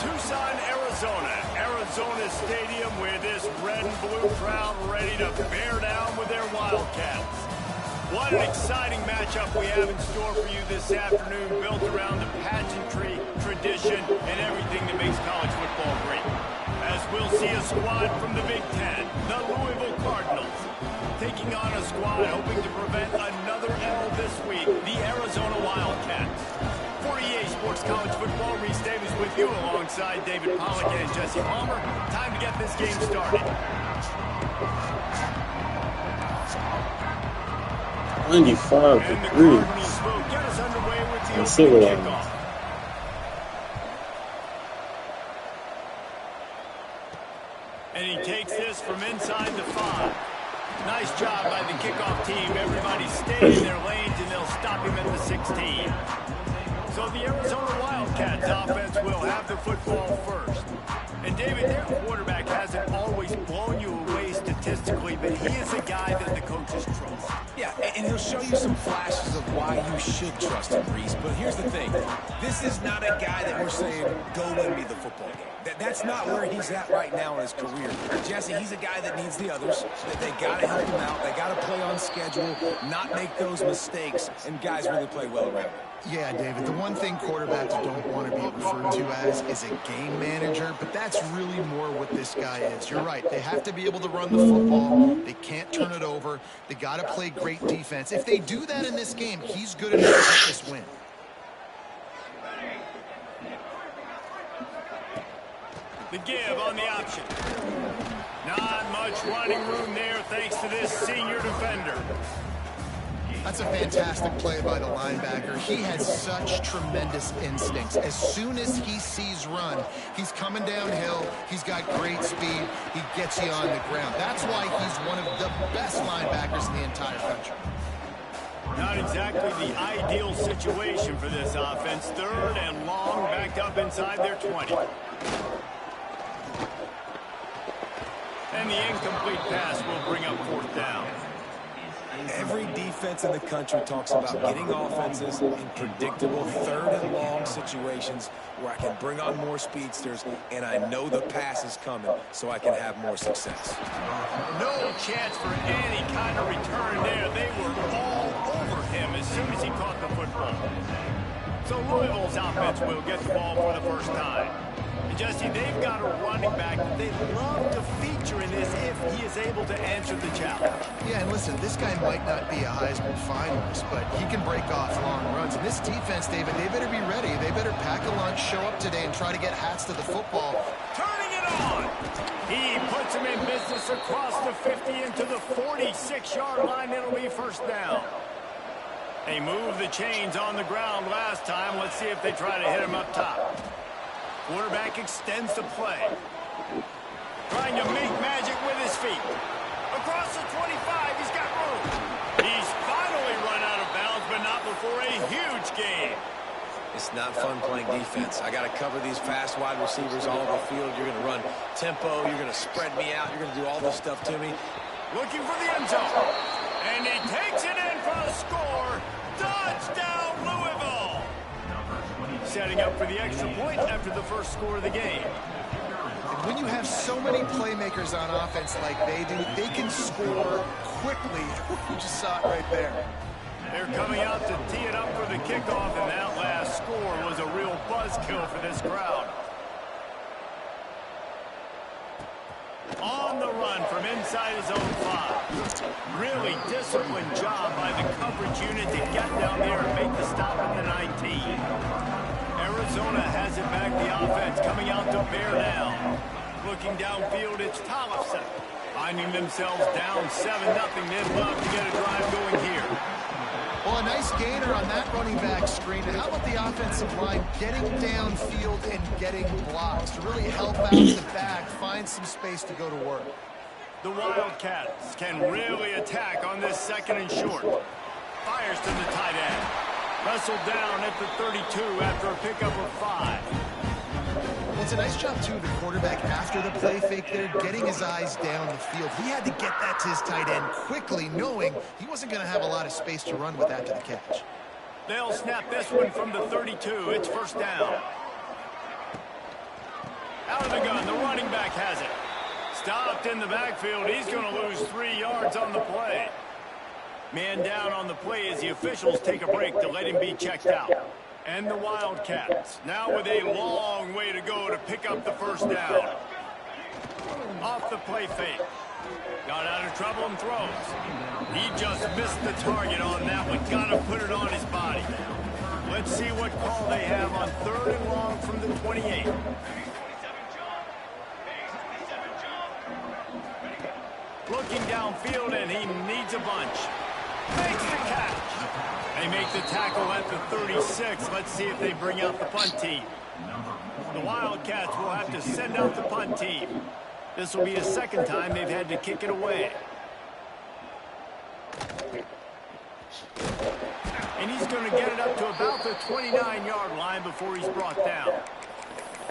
Tucson, Arizona. Arizona Stadium where this red and blue crowd ready to bear down with their Wildcats. What an exciting matchup we have in store for you this afternoon, built around the pageantry, tradition, and everything that makes college football great. As we'll see a squad from the Big Ten, the Louisville Cardinals, taking on a squad hoping to prevent another L this week, the Arizona Wildcats. For EA Sports College Football, Reese Davis with you alongside David Pollack and Jesse Palmer. Time to get this game started. 95 degrees. And civilized. And he takes this from inside the 5. Nice job by the kickoff team. Everybody stayed in their lanes, and they'll stop him at the 16. So the Arizona Wildcats offense will have the football first. And David, their quarterback hasn't always blown you away statistically, but he is a guy that the coaches trust. Yeah, and he'll show you some flashes of why you should trust him, Reese. But here's the thing. This is not a guy that we're saying, go win me the football game. That's not where he's at right now in his career. Jesse, he's a guy that needs the others. They got to help him out. They got to play on schedule, not make those mistakes, and guys really play well around him. Yeah, David, the one thing quarterbacks don't want to be referred to as is a game manager, but that's really more what this guy is. You're right. They have to be able to run the football. They can't turn it over. They got to play great defense. If they do that in this game, he's good enough to get this win. The give on the option. Not much running room there thanks to this senior defender. That's a fantastic play by the linebacker. He has such tremendous instincts. As soon as he sees run, he's coming downhill. He's got great speed. He gets you on the ground. That's why he's one of the best linebackers in the entire country. Not exactly the ideal situation for this offense. 3rd and long, backed up inside their 20. And the incomplete pass will bring up 4th down. Every defense in the country talks about getting offenses in predictable 3rd and long situations where I can bring on more speedsters and I know the pass is coming so I can have more success. No chance for any kind of return there. They were all over him as soon as he caught the football. So Louisville's offense will get the ball for the first time. And Jesse, they've got a running back that they'd love to feature in this if he is able to answer the challenge. Yeah, and listen, this guy might not be a Heisman finalist, but he can break off long runs. And this defense, David, they better be ready. They better pack a lunch, show up today, and try to get hats to the football. Turning it on! He puts him in business across the 50 into the 46-yard line. It'll be 1st down. They moved the chains on the ground last time. Let's see if they try to hit him up top. Quarterback extends the play. Trying to make magic with his feet. Across the 25, he's got room. He's finally run out of bounds, but not before a huge gain. It's not fun playing defense. I got to cover these fast wide receivers all over the field. You're going to run tempo. You're going to spread me out. You're going to do all this stuff to me. Looking for the end zone. And he takes it in for the score. Touchdown, Louisville. Setting up for the extra point after the first score of the game. When you have so many playmakers on offense like they do, they can score quickly. You just saw it right there. They're coming out to tee it up for the kickoff, and that last score was a real buzzkill for this crowd. On the run from inside his own 5. Really disciplined job by the coverage unit to get down there and make the stop at the 19. Arizona has it back, the offense coming out to bear down. Looking downfield, it's Tollefson. Finding themselves down 7-0. They'd love to get a drive going here. Well, a nice gainer on that running back screen. And how about the offensive line getting downfield and getting blocks to really help out the back, find some space to go to work? The Wildcats can really attack on this 2nd and short. Fires to the tight end. Wrestled down at the 32 after a pickup of 5. Well, it's a nice job, too, the quarterback after the play fake there, getting his eyes down the field. He had to get that to his tight end quickly, knowing he wasn't going to have a lot of space to run with after the catch. They'll snap this one from the 32. It's 1st down. Out of the gun, the running back has it. Stopped in the backfield. He's going to lose 3 yards on the play. Man down on the play as the officials take a break to let him be checked out. And the Wildcats, now with a long way to go to pick up the first down. Off the play fake. Got out of trouble and throws. He just missed the target on that one. Got to put it on his body. Let's see what call they have on 3rd and long from the 28. Looking downfield, and he needs a bunch. Makes the catch. They make the tackle at the 36. Let's see if they bring out the punt team. The Wildcats will have to send out the punt team. This will be a second time they've had to kick it away. And he's going to get it up to about the 29-yard line before he's brought down.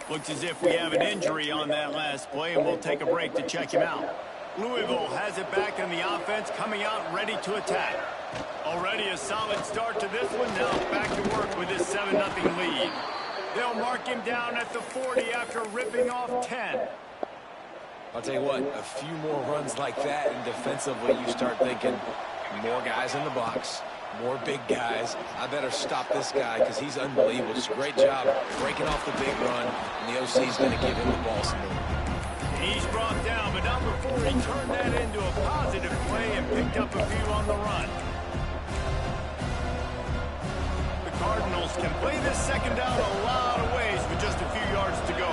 Looks as if we have an injury on that last play, and we'll take a break to check him out. Louisville has it back in the offense, coming out ready to attack. Already a solid start to this one. Now back to work with this 7-0 lead. They'll mark him down at the 40 after ripping off 10. I'll tell you what, a few more runs like that, and defensively you start thinking more guys in the box, more big guys. I better stop this guy because he's unbelievable. Just a great job breaking off the big run, and the OC's going to give him the ball some more. He's brought down, but not before he turned that into a positive play and picked up a few on the run. The Cardinals can play this second down a lot of ways with just a few yards to go.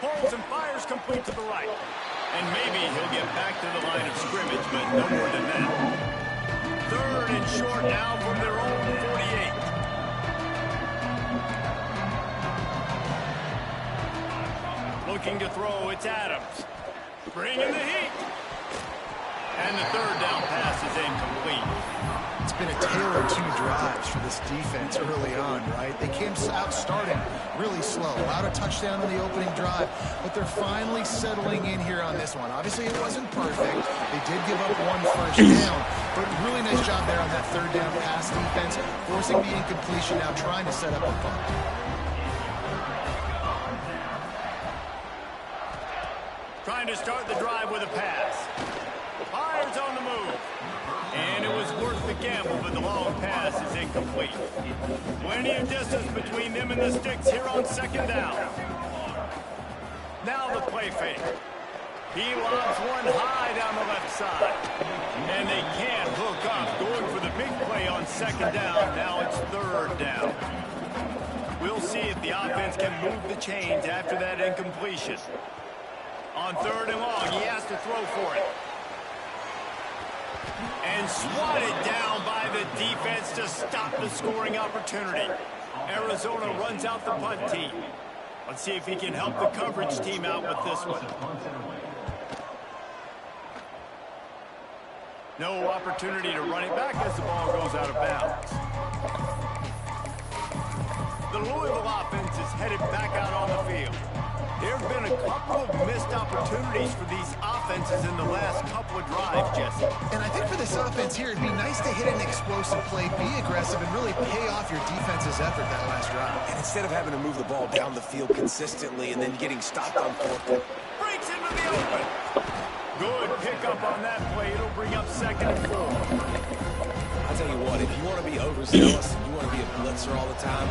Pulls and fires complete to the right. And maybe he'll get back to the line of scrimmage, but no more than that. 3rd and short now from their own 48. Looking to throw, it's Adams. Bringing the heat. And the 3rd down pass is incomplete. It's been a tale of 2 drives for this defense early on, right? They came out starting really slow. Allowed a touchdown on the opening drive, but they're finally settling in here on this one. Obviously, it wasn't perfect. They did give up 1 first down, but really nice job there on that 3rd down pass defense, forcing the incompletion, now trying to set up a punt. Trying to start the drive with a pass. Fires on the move. And it was worth the gamble, but the long pass is incomplete. Plenty of distance between them and the sticks here on 2nd down. Now the play fake. He lobs one high down the left side. And they can't hook up, going for the big play on 2nd down. Now it's 3rd down. We'll see if the offense can move the chains after that incompletion. On 3rd and long, he has to throw for it. And swatted down by the defense to stop the scoring opportunity. Arizona runs out the punt team. Let's see if he can help the coverage team out with this one. No opportunity to run it back as the ball goes out of bounds. The Louisville offense is headed back out on the field. There have been a couple of missed opportunities for these offenses in the last couple of drives, Jesse. And I think for this offense here, it'd be nice to hit an explosive play, be aggressive, and really pay off your defense's effort that last drive. And instead of having to move the ball down the field consistently and then getting stopped on 4th. Breaks into the open. Good pickup on that play. It'll bring up 2nd and 4. I'll tell you what, if you want to be overzealous, and you want to be a blitzer all the time,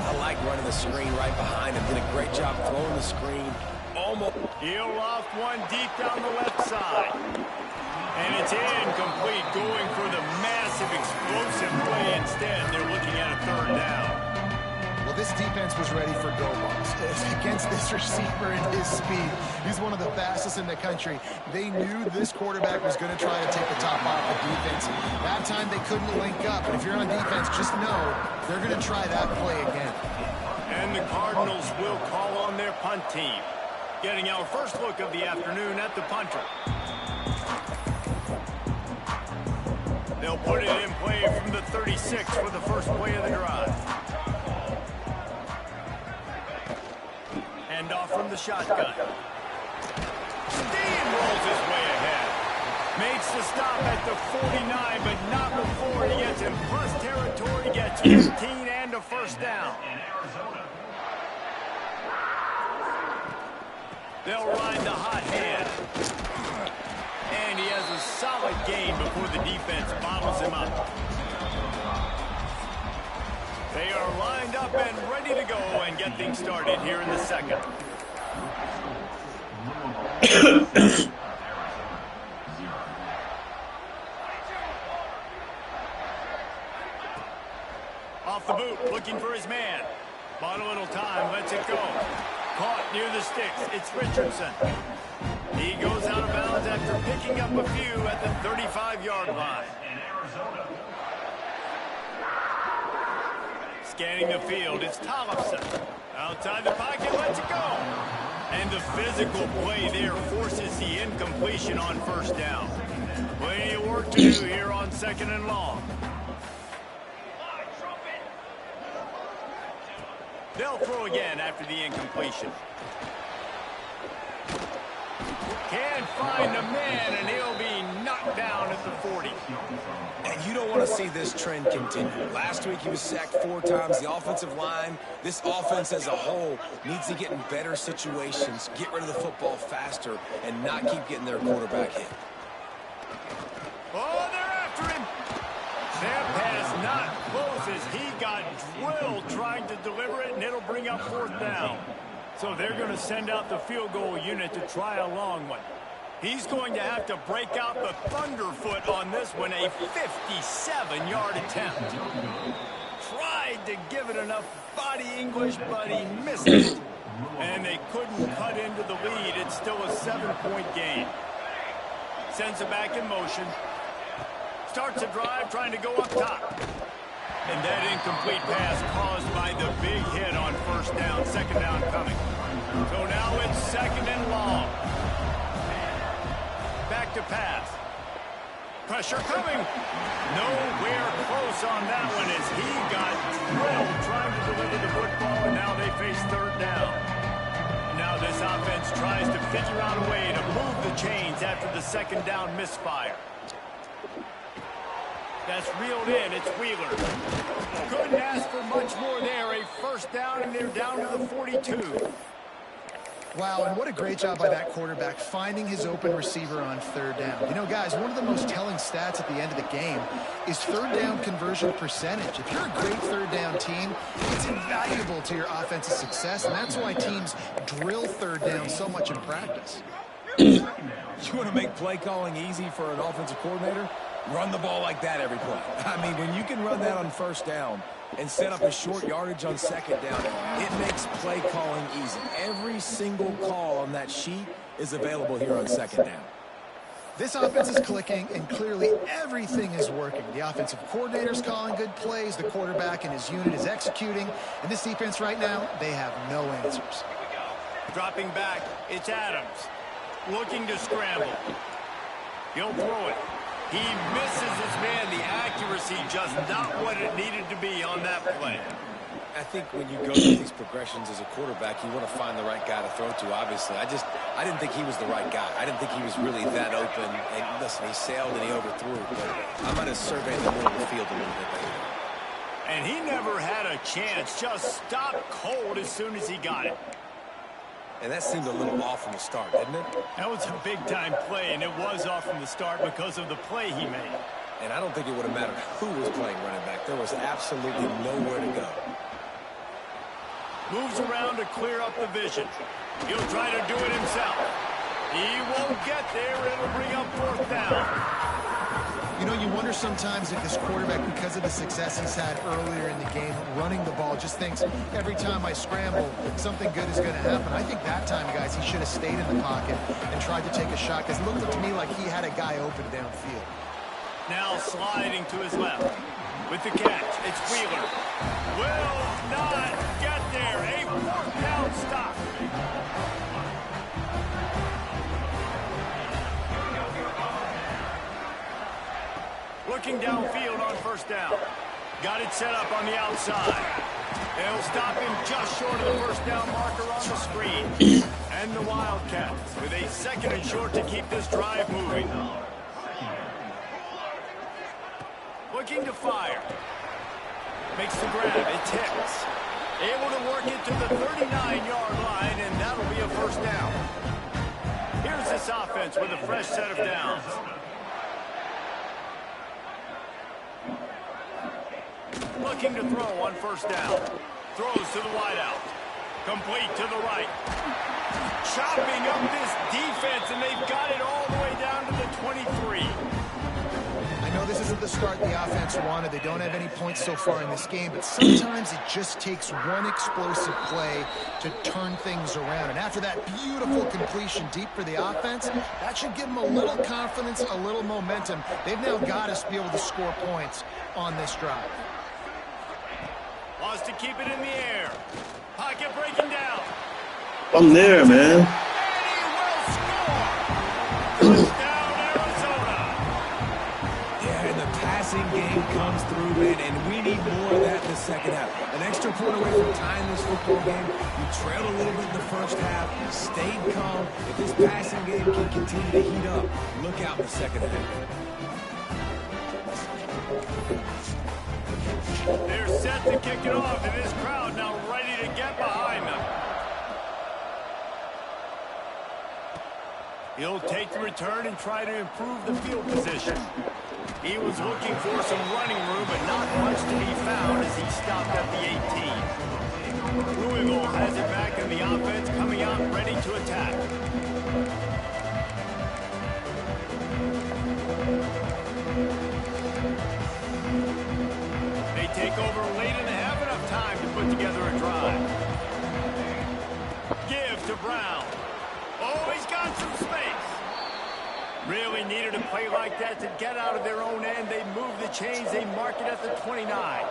I like running the screen right behind him. Did a great job throwing the screen. Almost. He'll loft one deep down the left side. And it's incomplete, going for the massive explosive play instead. They're looking at a 3rd down. Well, this defense was ready for go balls. Against this receiver and his speed, he's one of the fastest in the country. They knew this quarterback was going to try to take the top off the defense. That time they couldn't link up. And if you're on defense, just know they're going to try that play again. And the Cardinals will call on their punt team. Getting our first look of the afternoon at the punter. They'll put it in play from the 36 for the first play of the drive. And off from the shotgun. Steamrolls his way ahead. Makes the stop at the 49, but not before he gets in plus territory, gets 15 and a first down. They'll ride the hot hand. And he has a solid gain before the defense bottles him up. They are lined up and ready to go and get things started here in the second. Off the boot, looking for his man. Bought a little time, lets it go. Caught near the sticks. It's Richardson. He goes out of bounds after picking up a few at the 35-yard line. Scanning the field, it's Tollefson. Outside the pocket, lets it go. And the physical play there forces the incompletion on first down. Plenty of work to do here on 2nd and long. They'll throw again after the incompletion. Can't find the man, and he'll be knocked down at the 40. And you don't want to see this trend continue. Last week he was sacked 4 times. The offensive line, this offense as a whole, needs to get in better situations, get rid of the football faster, and not keep getting their quarterback hit. Oh, they're after him. That pass not close as he got drilled trying to deliver it, and it'll bring up 4th down. So they're going to send out the field goal unit to try a long one. He's going to have to break out the thunderfoot on this one, a 57-yard attempt. Tried to give it enough body English, but he missed it. And they couldn't cut into the lead. It's still a 7-point game. Sends it back in motion. Starts a drive trying to go up top. And that incomplete pass caused by the big hit on first down, 2nd down coming. So now it's 2nd and long. Back to pass. Pressure coming. Nowhere close on that one as he got drilled trying to deliver the football, and now they face 3rd down. Now this offense tries to figure out a way to move the chains after the 2nd down misfire. That's reeled in. It's Wheeler. Couldn't ask for much more there. A 1st down, and they're down to the 42. Wow, and what a great job by that quarterback finding his open receiver on 3rd down. You know, guys, one of the most telling stats at the end of the game is 3rd down conversion percentage. If you're a great 3rd down team, it's invaluable to your offensive success, and that's why teams drill 3rd down so much in practice. You want to make play calling easy for an offensive coordinator? Run the ball like that every play. I mean, when you can run that on 1st down and set up a short yardage on 2nd down, it makes play calling easy. Every single call on that sheet is available here on 2nd down. This offense is clicking, and clearly everything is working. The offensive coordinator's calling good plays, the quarterback and his unit is executing, and this defense right now, they have no answers. Dropping back, it's Adams. Looking to scramble. He'll throw it. He misses his man. The accuracy just not what it needed to be on that play. I think when you go through these progressions as a quarterback, you want to find the right guy to throw to, obviously. I didn't think he was the right guy. I didn't think he was really that open. And listen, he sailed and he overthrew, but I might have surveyed the middle of the field a little bit later. And he never had a chance. Just stopped cold as soon as he got it. And that seemed a little off from the start, didn't it? That was a big-time play, and it was off from the start because of the play he made. And I don't think it would have mattered who was playing running back. There was absolutely nowhere to go. Moves around to clear up the vision. He'll try to do it himself. He won't get there. It'll bring up 4th down. You know, you wonder sometimes if this quarterback, because of the success he's had earlier in the game, running the ball, just thinks every time I scramble, something good is going to happen. I think that time, guys, he should have stayed in the pocket and tried to take a shot, because it looked to me like he had a guy open downfield. Now sliding to his left. With the catch, it's Wheeler. Will not get there. A 4th down stop. Looking downfield on 1st down. Got it set up on the outside. They'll stop him just short of the 1st down marker on the screen. And the Wildcats with a 2nd and short to keep this drive moving. Looking to fire. Makes the grab. It's Hicks. Able to work it to the 39-yard line, and that'll be a first down. Here's this offense with a fresh set of downs. Looking to throw on first down. Throws to the wideout. Complete to the right. Chopping up this defense, and they've got it all the way down to the 23. I know this isn't the start the offense wanted. They don't have any points so far in this game, but sometimes it just takes one explosive play to turn things around. And after that beautiful completion deep for the offense, that should give them a little confidence, a little momentum. They've now got us to be able to score points on this drive. Wants to keep it in the air. Pocket breaking down. I'm there, man. And he will score. Touchdown, Arizona. Yeah, and the passing game comes through, man, and we need more of that in the second half. An extra point away from tying this football game. You trailed a little bit in the first half, stayed calm. If this passing game can continue to heat up, look out in the second half. They're set to kick it off, and this crowd now ready to get behind them. He'll take the return and try to improve the field position. He was looking for some running room, but not much to be found as he stopped at the 18. Louisville has it back, and the offense coming out ready to attack. They take over late and have enough time to put together a drive. Give to Brown. Oh, he's got some space. Really needed a play like that to get out of their own end. They move the chains. They mark it at the 29.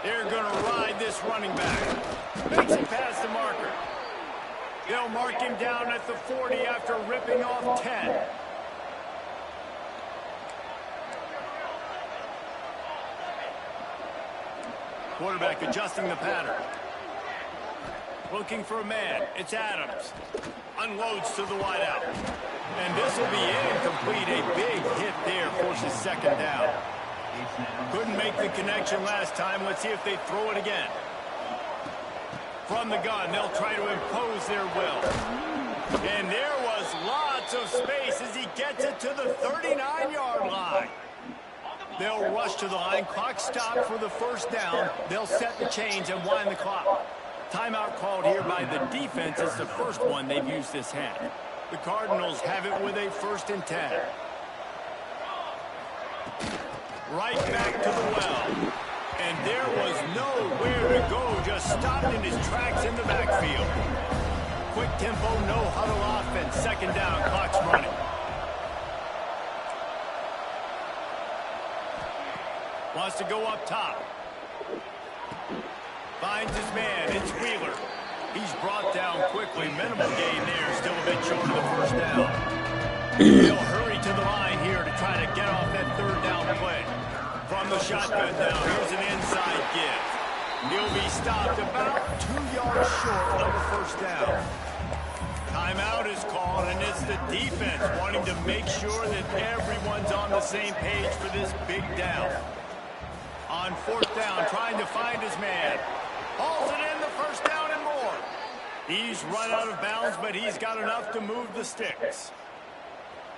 They're going to ride this running back. Makes it past the marker. They'll mark him down at the 40 after ripping off 10. Quarterback adjusting the pattern. Looking for a man. It's Adams. Unloads to the wideout. And this will be incomplete. A big hit there forces second down. Couldn't make the connection last time. Let's see if they throw it again. From the gun, they'll try to impose their will. And there was lots of space as he gets it to the 39-yard line. They'll rush to the line. Clock stopped for the first down. They'll set the chains and wind the clock. Timeout called here by the defense. It's the first one they've used this half. The Cardinals have it with a 1st and 10. Right back to the well. And there was nowhere to go. Just stopped in his tracks in the backfield. Quick tempo, no huddle offense. Second down, clock's running. Wants to go up top. Finds his man. It's Wheeler. He's brought down quickly. Minimal gain there. Still a bit short of the first down. He'll hurry to the line here to try to get off that third down play. From the shotgun now, here's an inside give. He'll be stopped about 2 yards short of a first down. Timeout is called, and it's the defense wanting to make sure that everyone's on the same page for this big down. On 4th down, trying to find his man. Hauls it in, the first down and more. He's run out of bounds, but he's got enough to move the sticks.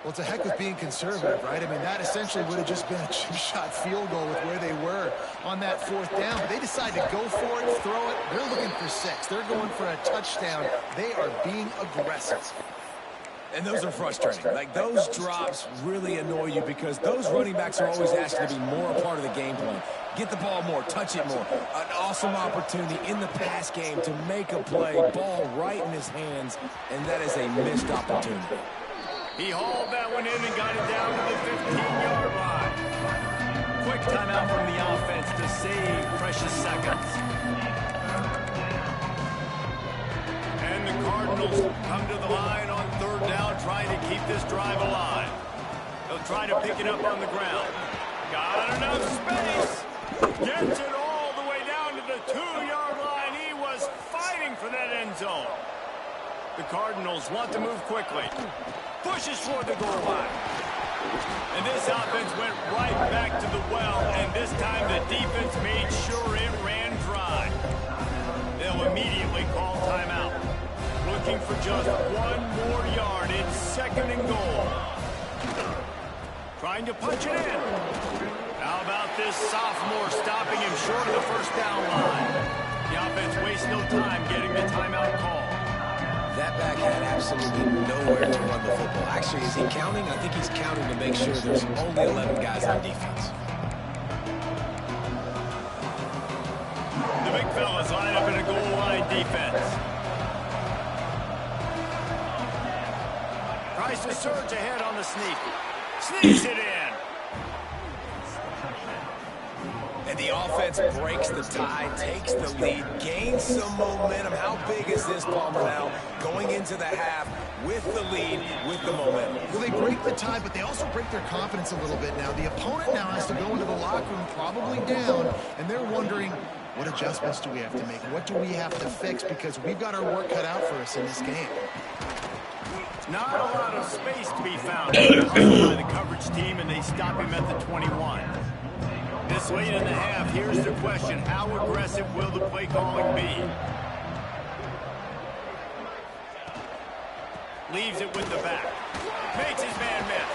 Well, it's a heck of being conservative, right? I mean, that essentially would have just been a two-shot field goal with where they were on that 4th down. But they decide to go for it, throw it. They're looking for 6. They're going for a touchdown. They are being aggressive. And those are frustrating. Like, those drops really annoy you because those running backs are always asked to be more a part of the game plan. Get the ball more, touch it more. An awesome opportunity in the pass game to make a play, ball right in his hands, and that is a missed opportunity. He hauled that one in and got it down to the 15-yard line. Quick timeout from the offense to save precious seconds. And the Cardinals come to the line on 3rd down, trying to keep this drive alive. They'll try to pick it up on the ground. Got enough space. Gets it all the way down to the 2-yard line. He was fighting for that end zone. The Cardinals want to move quickly. Pushes toward the goal line. And this offense went right back to the well, and this time the defense made sure it ran dry. just one more yard. It's 2nd and goal. Trying to punch it in. How about this sophomore stopping him short of the first down line? The offense wastes no time getting the timeout call. That back had absolutely nowhere to run the football. Actually, is he counting? I think he's counting to make sure there's only 11 guys on defense. The big fellas line up in a goal line defense. Tries to surge ahead on the sneak. Sneaks it in. And the offense breaks the tie, takes the lead, gains some momentum. How big is this, Palmer, now going into the half with the lead, with the momentum? Well, they break the tie, but they also break their confidence a little bit now. The opponent now has to go into the locker room probably down, and they're wondering, what adjustments do we have to make? What do we have to fix? Because we've got our work cut out for us in this game. Not a lot of space to be found by the coverage team, and they stop him at the 21. This late in the half, here's the question. How aggressive will the play calling be? Leaves it with the back. Makes his man miss.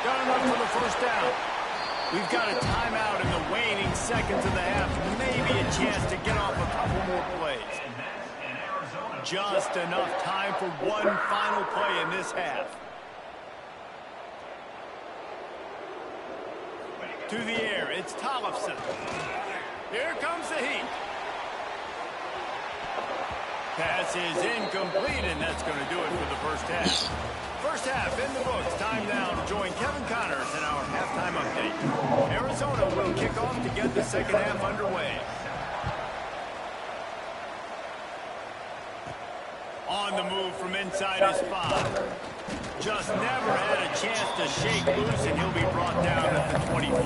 Got enough for the first down. We've got a timeout in the waning seconds of the half. Maybe a chance to get off a couple more plays. Just enough time for one final play in this half. To the air, it's Tollefson. Here comes the heat. Pass is incomplete, and that's going to do it for the first half. First half in the books. Time now to join Kevin Connors in our halftime update. Arizona will kick off to get the second half underway. On the move from inside his spot. Just never had a chance to shake loose, and he'll be brought down at the 24.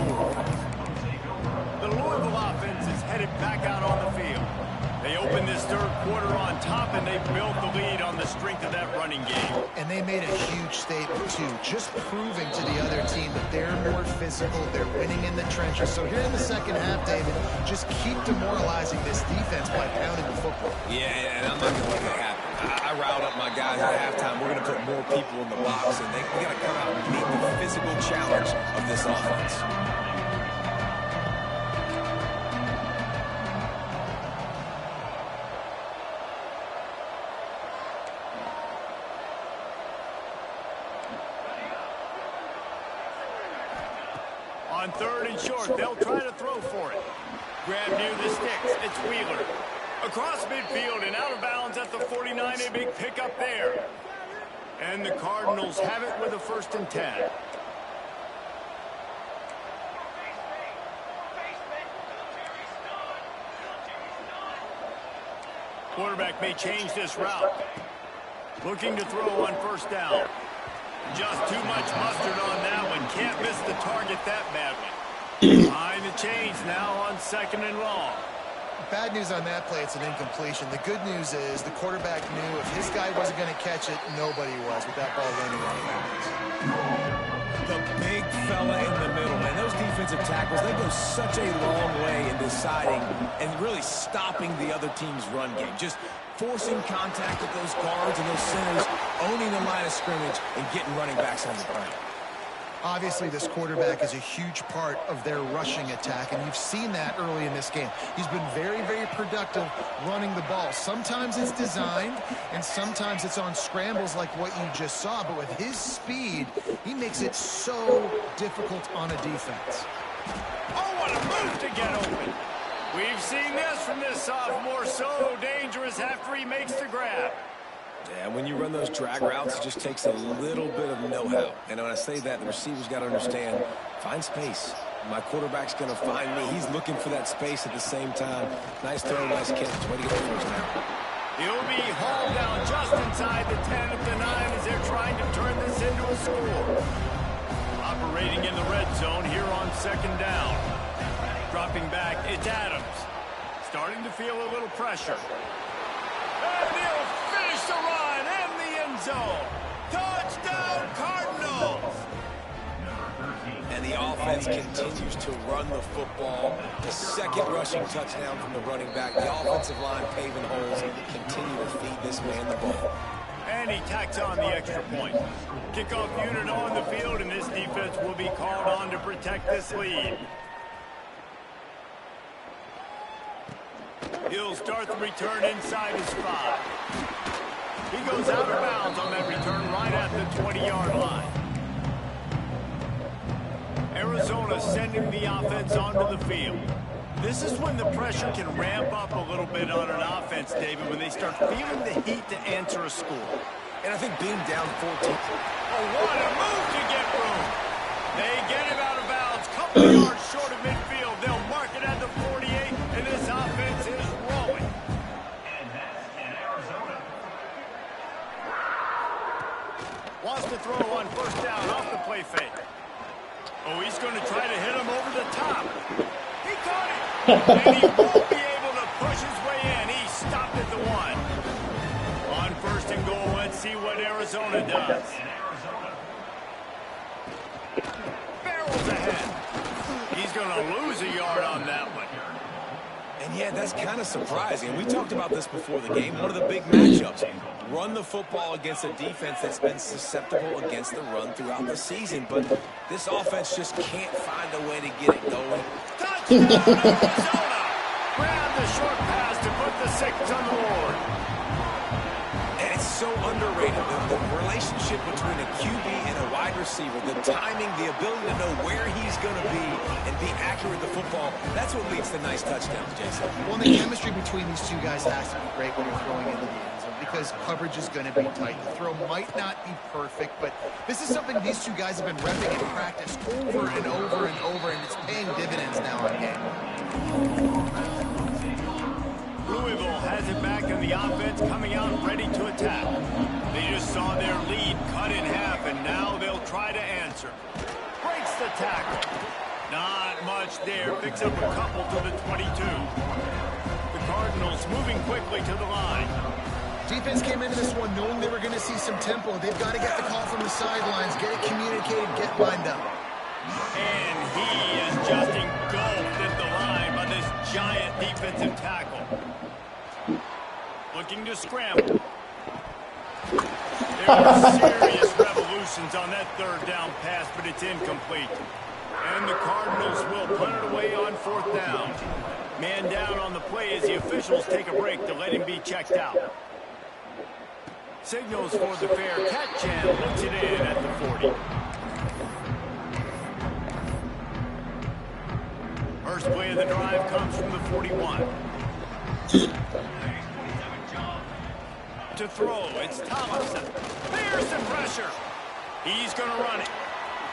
The Louisville offense is headed back out on the field. They opened this third quarter on top, and they built the lead on the strength of that running game. And they made a huge statement, too, just proving to the other team that they're more physical, they're winning in the trenches. So here in the second half, David, just keep demoralizing this defense by pounding the football. Yeah, and I'm not going to let that happen. I riled up my guys at halftime. We're going to put more people in the box, and we got to come out and meet the physical challenge of this offense. On 3rd and short, they'll try to throw for it. Grab near the sticks. It's Wheeler. Across midfield and out of bounds at the 49. A big pickup there. And the Cardinals have it with a 1st and 10. Quarterback may change this route. Looking to throw on 1st down. Just too much mustard on that one. Can't miss the target that badly. Behind the chains now on 2nd and long. Bad news on that play, it's an incompletion. The good news is the quarterback knew if his guy wasn't going to catch it, nobody was with that ball running out of bounds. The big fella in the middle, man. Those defensive tackles, they go such a long way in deciding and really stopping the other team's run game. Just forcing contact with those guards and those centers, owning the line of scrimmage, and getting running backs on the ground. Obviously, this quarterback is a huge part of their rushing attack, and you've seen that early in this game. He's been very, very productive running the ball. Sometimes it's designed, and sometimes it's on scrambles like what you just saw. But with his speed, he makes it so difficult on a defense. Oh, what a move to get open. We've seen this from this sophomore, so dangerous after he makes the grab. Yeah, when you run those drag routes, it just takes a little bit of know-how. And when I say that, the receiver's got to understand, find space. My quarterback's going to find me. He's looking for that space at the same time. Nice throw, nice catch. Way to get the first down. He'll be hauled down just inside the 10 of the 9 as they're trying to turn this into a score. Operating in the red zone here on 2nd down. Dropping back, it's Adams. Starting to feel a little pressure. And he'll finish the run in the end zone. Touchdown, Cardinals! And the offense continues to run the football. The 2nd rushing touchdown from the running back. The offensive line paving holes. Continue to feed this man the ball. And he tacks on the extra point. Kickoff unit on the field, and this defense will be called on to protect this lead. He'll start the return inside his 5. He goes out of bounds on that return right at the 20-yard line. Arizona sending the offense onto the field. This is when the pressure can ramp up a little bit on an offense, David, when they start feeling the heat to answer a score. And I think being down 14. Oh, what a move to get room. They get him out of bounds, couple of yards short of midfield. They'll mark it at the 48, and this offense is rolling. Wants to throw on first down off the play fake. Oh, he's going to try to hit him over the top. He caught it. And he won't be able to push his way in. He stopped at the 1. On first and goal, let's see what Arizona does. Barrels ahead. He's going to lose a yard on that one. And yeah, that's kind of surprising. We talked about this before the game. One of the big matchups. Run the football against a defense that's been susceptible against the run throughout the season. But this offense just can't find a way to get it going. Touchdown, Arizona! Grab the short pass to put the 6 on the board. And it's so underrated. The relationship between a QB and a wide receiver, the timing, the ability to know where he's going to be and be accurate with the football, that's what leads to nice touchdowns, Jason. Well, the chemistry between these two guys has to be great when you're throwing into the end zone because coverage is going to be tight. The throw might not be perfect, but this is something these two guys have been repping in practice over and over and over, and it's paying dividends now on game. Louisville has it back in the offense, coming out ready to attack. They just saw their lead cut in half, and now they'll try to answer. Breaks the tackle. Not much there. Picks up a couple to the 22. The Cardinals moving quickly to the line. Defense came into this one knowing they were going to see some tempo. They've got to get the call from the sidelines, get it communicated, get lined up. And he is just engulfed at the line by this giant defensive tackle. Looking to scramble. There were serious revolutions on that third down pass, but it's incomplete. And the Cardinals will punt it away on fourth down. Man down on the play as the officials take a break to let him be checked out. Signals for the fair catch and looks it in at the 40. First play of the drive comes from the 41. To throw, it's Thomason. There's some pressure. He's going to run it.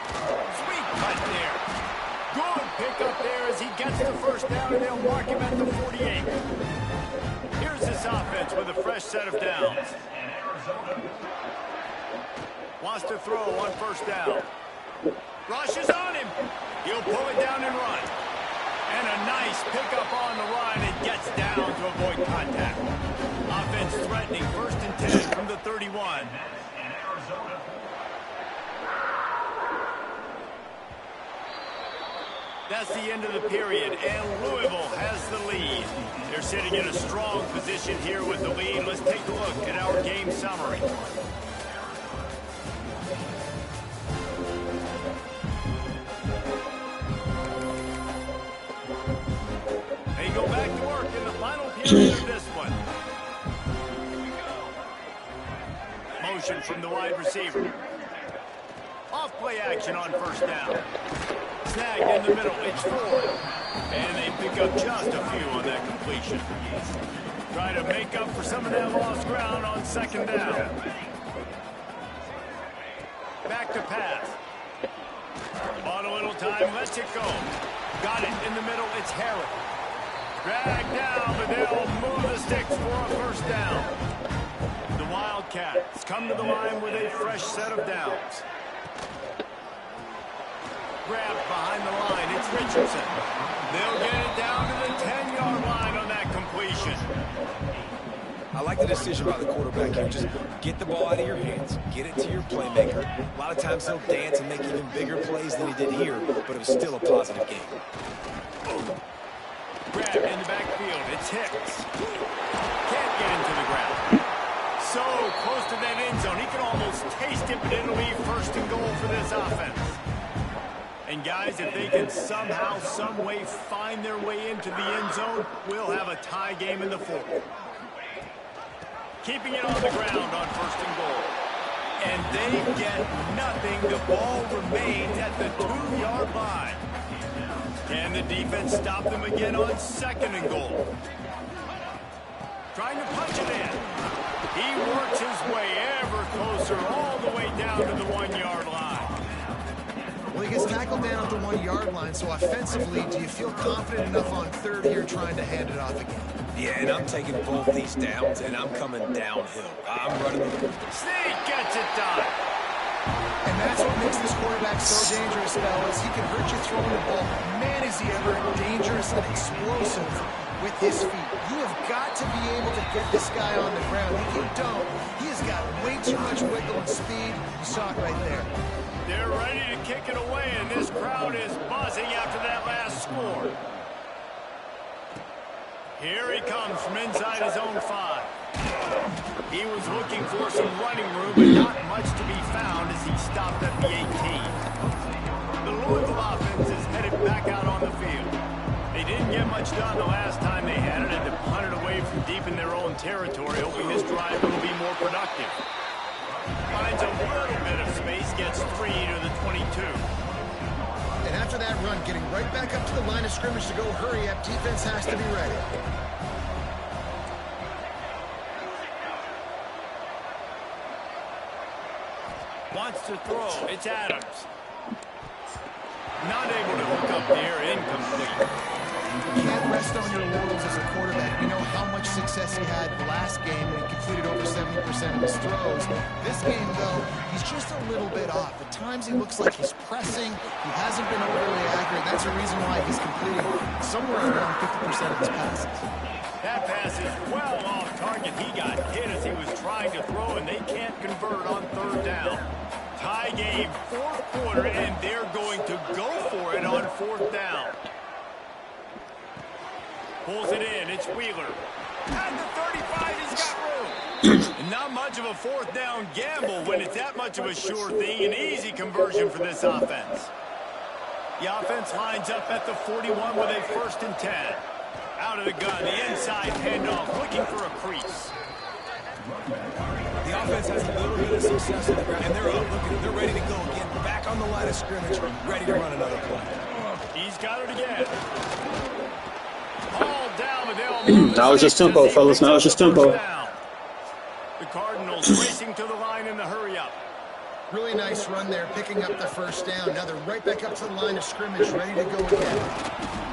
Sweet cut there. Good pick up there as he gets the first down, and they'll mark him at the 48. Here's this offense with a fresh set of downs. Wants to throw on first down. Rushes on him. He'll pull it down and run. And a nice pickup on the line and gets down to avoid contact. Offense threatening, 1st and 10 from the 31. That's the end of the period, and Louisville has the lead. They're sitting in a strong position here with the lead. Let's take a look at our game summary. They go back to work in the final period of this one. Motion from the wide receiver. Off play action on first down. Snagged in the middle, it's 4. And they pick up just a few on that completion. Try to make up for some of that lost ground on second down. Back to pass. On a little time, lets it go. Got it in the middle, it's Harris. Dragged down, but they'll move the sticks for a first down. The Wildcats come to the line with a fresh set of downs. Grabbed behind the line, it's Richardson. They'll get it down to the 10-yard line on that completion. I like the decision by the quarterback here. Just get the ball out of your hands. Get it to your playmaker. A lot of times he'll dance and make even bigger plays than he did here, but it was still a positive game. Grab in the backfield, it's Hicks. Can't get into the ground. So close to that end It'll be first and goal for this offense. And guys, if they can somehow, some way find their way into the end zone, we'll have a tie game in the fourth. Keeping it on the ground on first and goal. And they get nothing. The ball remains at the 2-yard line. Can the defense stop them again on second and goal? Trying to punch it in. He works his way ever closer all the way down to the 1-yard line. Well, he gets tackled down at the 1-yard line, so offensively, do you feel confident enough on third here trying to hand it off again? Yeah, and I'm taking both these downs, and I'm coming downhill. I'm running the... Sneak gets it done. And that's what makes this quarterback so dangerous, fellas. He can hurt you throwing the ball. Man, is he ever dangerous and explosive with his feet. You have got to be able to get this guy on the ground. If you don't, he has got way too much wiggle and speed. You saw it right there. They're ready to kick it away, and this crowd is buzzing after that last score. Here he comes from inside his own 5. He was looking for some running room, but not much to be found as he stopped at the 18. The Louisville offense is headed back out on the field. They didn't get much done the last time they had it, and to punt it away from deep in their own territory, hoping this drive will be more productive. Finds a little bit of space, gets 3 to the 22. And after that run, getting right back up to the line of scrimmage to go hurry up, defense has to be ready. Wants to throw. It's Adams. Not able to hook up there. Incomplete. You can't rest on your laurels as a quarterback. We know how much success he had last game, and he completed over 70% of his throws. This game, though, he's just a little bit off. At times, he looks like he's pressing. He hasn't been overly accurate. That's a reason why he's completing somewhere around 50% of his passes. That pass is well off target. He got hit as he was trying to throw, and they can't convert on third down. Tie game, fourth quarter, and they're going to go for it on fourth down. Pulls it in. It's Wheeler. At the 35, he's got room. Not much of a fourth down gamble when it's that much of a sure thing. An easy conversion for this offense. The offense lines up at the 41 with a 1st and 10. Out of the gun, the inside handoff, looking for a crease. The offense has a little bit of success on the ground, and they're up. Look, they're ready to go again. Back on the line of scrimmage, ready to run another play. He's got it again. Hauled down, but they'll That was just tempo, fellas. That was just tempo. The Cardinals racing to the line in the hurry-up. Really nice run there, picking up the 1st down. Now they're right back up to the line of scrimmage, ready to go again.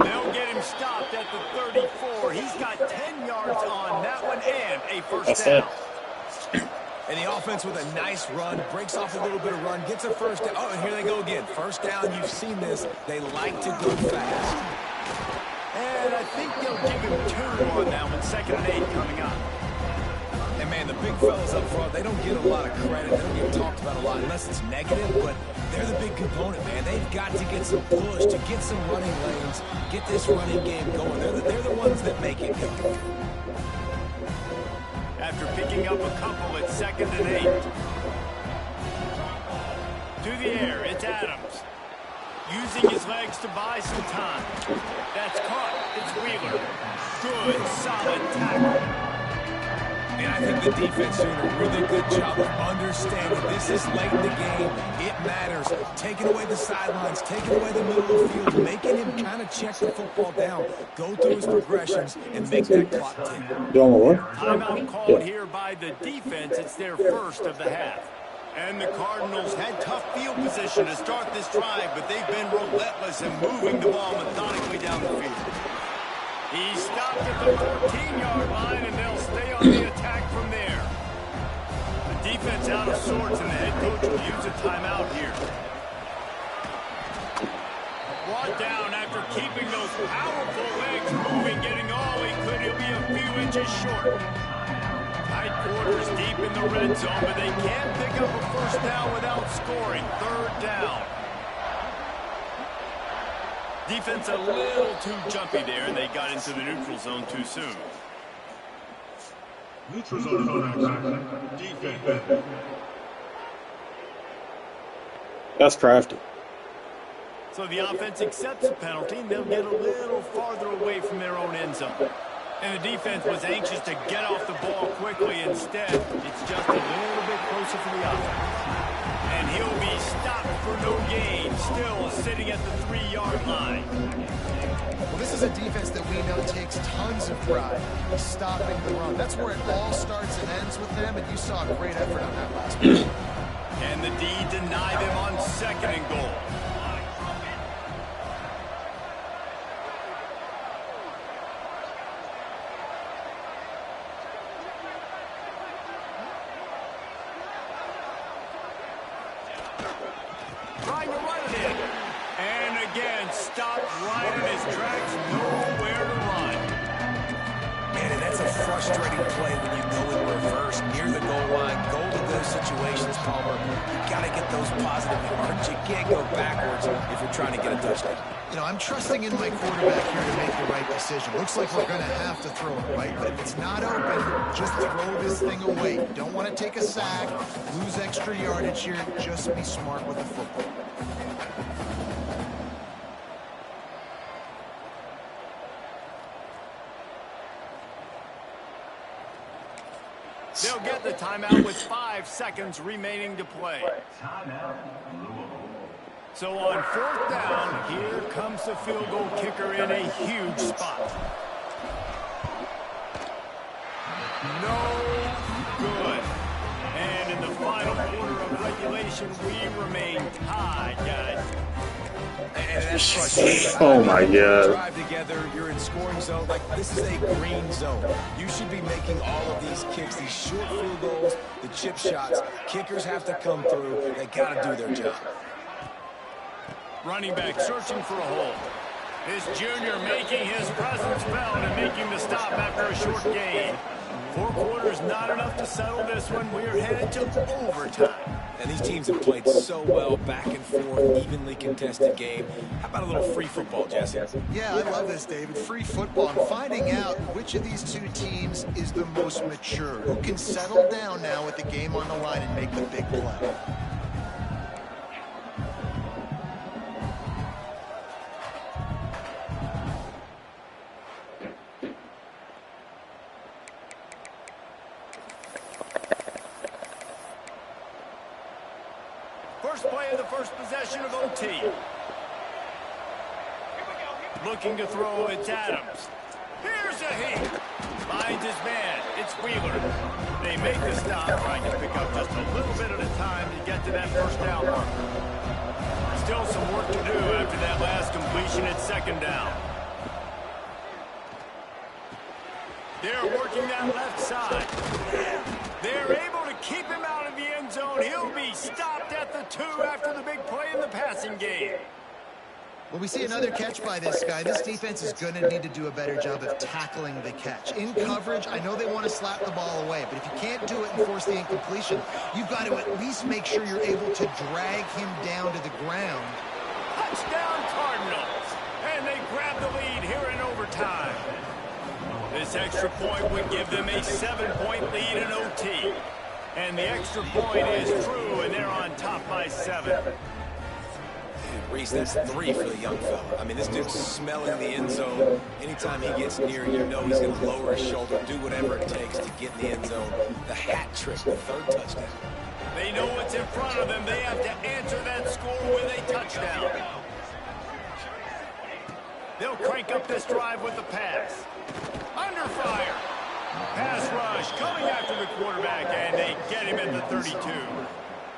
They'll get him stopped at the 34. He's got 10 yards on that one and a 1st down. And the offense with a nice run, breaks off a little bit of run, gets a 1st down. Oh, and here they go again. 1st down, you've seen this. They like to go fast. And I think they'll give him 2 on that one. 2nd and 8 coming up. And man, the big fellas up front, they don't get a lot of credit. They don't get talked about a lot unless it's negative, but they're the big component, man. They've got to get some push, to get some running lanes, get this running game going. They're the ones that make it go. After picking up a couple at 2nd and 8. To the air, it's Adams. Using his legs to buy some time. That's caught. It's Wheeler. Good, solid tackle. And I think the defense doing a really good job of understanding this is late in the game. It matters. Taking away the sidelines, taking away the middle of the field, making him kind of check the football down, go through his progressions, and make that clock tick. Timeout called here by the defense. It's their 1st of the half. And the Cardinals had tough field position to start this drive, but they've been relentless in moving the ball methodically down the field. He stopped at the 14-yard line, and they'll stay on the attack from there. The defense out of sorts, and the head coach will use a timeout here. Brought down after keeping those powerful legs moving, getting all he could. He'll be a few inches short. Tight quarters deep in the red zone, but they can't pick up a 1st down without scoring. 3rd down. Defense a little too jumpy there, and they got into the neutral zone too soon. Neutral zone action. Defense. That's crafty. So the offense accepts the penalty, and they'll get a little farther away from their own end zone. And the defense was anxious to get off the ball quickly. Instead, it's just a little bit closer for the offense. And he'll be stopped for no gain, still sitting at the 3-yard line. Well, this is a defense that we know takes tons of pride in stopping the run. That's where it all starts and ends with them, and you saw a great effort on that last one. And the D deny them on 2nd and goal. Trying to run it in. And again, stopped right in his tracks. Nowhere to run. Man, and that's a frustrating play when you go in reverse near the goal line. Goal to those situations, Palmer. You got to get those positive yards. You can't go backwards if you're trying to get a touchdown. You know, I'm trusting in my quarterback here to make the right decision. Looks like we're going to have to throw it right, but if it's not open, just throw this thing away. You don't want to take a sack, lose extra yardage here. Just be smart with the football. They'll get the timeout with 5 seconds remaining to play. So on 4th down, here comes the field goal kicker in a huge spot. No good. And in the final quarter of regulation, we remain tied, guys. And that's frustrating. Oh my God. Drive together, you're in scoring zone. Like, this is a green zone. You should be making all of these kicks, these short field goals, the chip shots. Kickers have to come through. They got to do their job. Running back searching for a hole. This junior making his presence felt and making the stop after a short gain. 4 quarters not enough to settle this one. We're headed to overtime. And these teams have played so well, back and forth, evenly contested game. How about a little free football, Jesse? Yeah, I love this, David. Free football. And finding out which of these 2 teams is the most mature, who can settle down now with the game on the line and make the big play. First play of the first possession of OT. Looking to throw, it's Adams. Here's a heat. Finds his man. It's Wheeler. They make the stop, trying to pick up just a little bit at a time to get to that first down marker. Still some work to do after that last completion at 2nd down. They're working that left side. They're able to keep him out of the end zone. He'll be stopped at the 2 after the big play in the passing game. Well, we see another catch by this guy. This defense is going to need to do a better job of tackling the catch. In coverage, I know they want to slap the ball away, but if you can't do it and force the incompletion, you've got to at least make sure you're able to drag him down to the ground. Touchdown Cardinals. And they grab the lead here in overtime. This extra point would give them a 7-point lead in OT. And the extra point is true, and they're on top by 7. Reese, that's 3 for the young fella. I mean, this dude's smelling the end zone. Anytime he gets near, you know he's going to lower his shoulder, do whatever it takes to get in the end zone. The hat trick, the 3rd touchdown. They know what's in front of them. They have to answer that score with a touchdown. They'll crank up this drive with the pass. Under fire. Pass rush coming after the quarterback, and they get him at the 32.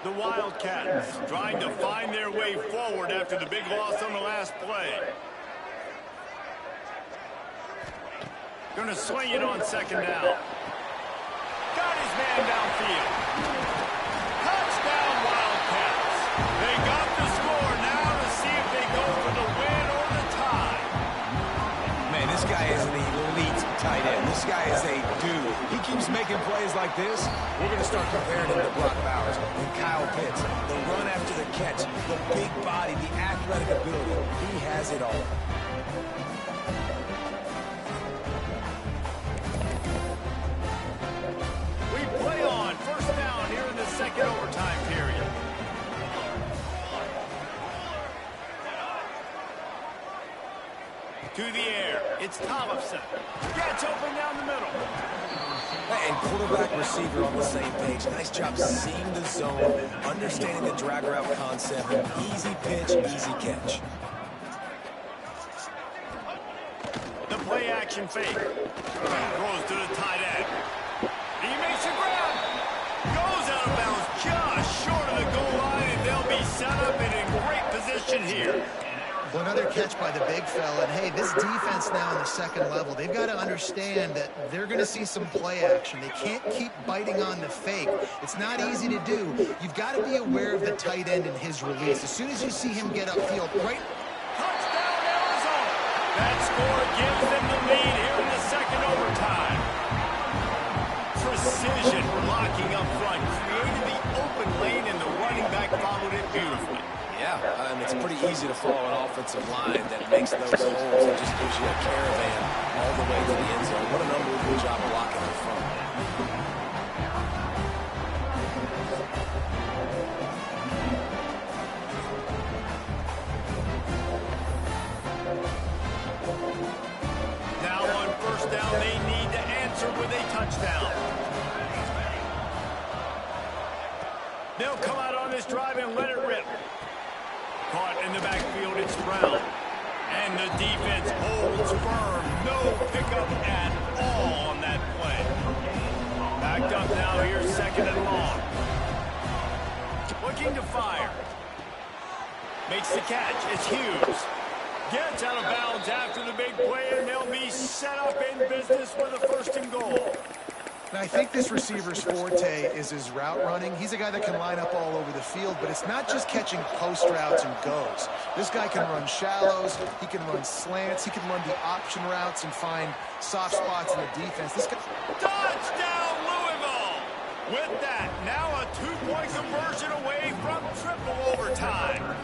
The Wildcats trying to find their way forward after the big loss on the last play. Going to swing it on 2nd down. Got his man downfield. Touchdown Wildcats. They got the score now to see if they go for the win or the tie. Man, this guy is an elite tight end. This guy is a dude. He keeps making plays like this. We're going to start comparing him to Brock Bowers and Kyle Pitts. The run after the catch, the big body, the athletic ability. He has it all. We play on 1st down here in the 2nd overtime period. It's Thompson. Gets open down the middle. And quarterback receiver on the same page. Nice job seeing the zone, understanding the drag route concept. Easy pitch, easy catch. The play action fake. Throws to the tight end. He makes a grab. Goes out of bounds just short of the goal line, and they'll be set up and in great position here. Well, another catch by the big fella. And, hey, this defense now in the second level, they've got to understand that they're going to see some play action. They can't keep biting on the fake. It's not easy to do. You've got to be aware of the tight end and his release. As soon as you see him get upfield, right? Touchdown, Arizona. That score gives them the lead here in the second overtime. Precision blocking up front created the open lane, and the running back followed it beautifully. Yeah, it's pretty easy to follow an offensive line that makes those holes and just gives you a caravan all the way to the end zone. What an unbelievable job blocking up front. Now on first down, they need to answer with a touchdown. They'll come out on this drive and let it rip. Caught in the backfield, it's Brown. And the defense holds firm. No pickup at all on that play. Backed up now, here's second and long. Looking to fire. Makes the catch, it's Hughes. Gets out of bounds after the big play, and they'll be set up in business with a first and goal. And I think this receiver's forte is his route running. He's a guy that can line up all over the field, but it's not just catching post routes and goes. This guy can run shallows, he can run slants, he can run the option routes and find soft spots in the defense. This guy... Touchdown, Louisville! With that, now a two-point conversion away from triple overtime.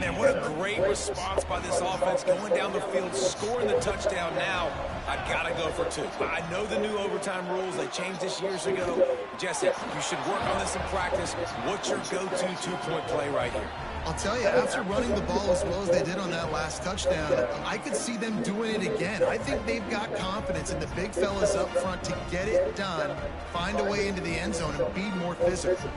Man, what a great response by this offense, going down the field, scoring the touchdown now. I gotta go for two. I know the new overtime rules, they changed this years ago. Jesse, you should work on this in practice. What's your go-to two-point play right here? I'll tell you, after running the ball as well as they did on that last touchdown, I could see them doing it again. I think they've got confidence in the big fellas up front to get it done, find a way into the end zone, and be more physical.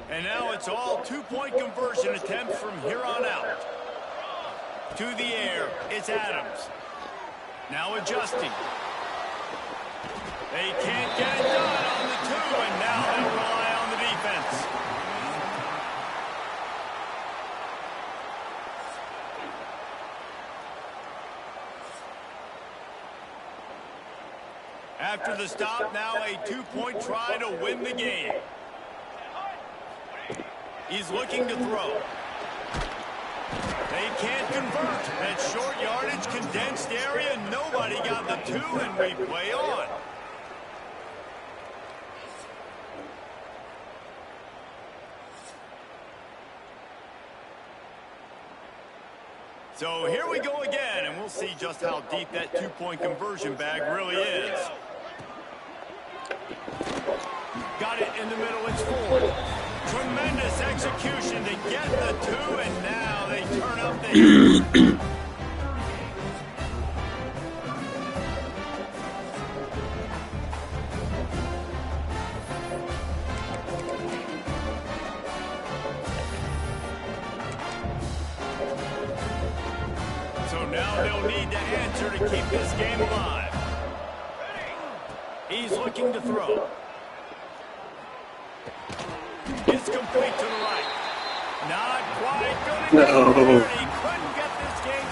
And now it's all two-point conversion attempts from here on out. To the air, it's Adams. Now adjusting. They can't get it done on the two, and now they'll rely on the defense. After the stop, now a two-point try to win the game. He's looking to throw. They can't convert. That short yardage, condensed area, nobody got the two, and we play on. So here we go again, and we'll see just how deep that two-point conversion bag really is. Got it in the middle, it's Ford. Tremendous execution to get the two, and now they turn up the heat. So now they'll need to answer to keep this game alive. He's looking to throw. It's complete to the right. Not quite good enough. He couldn't get this game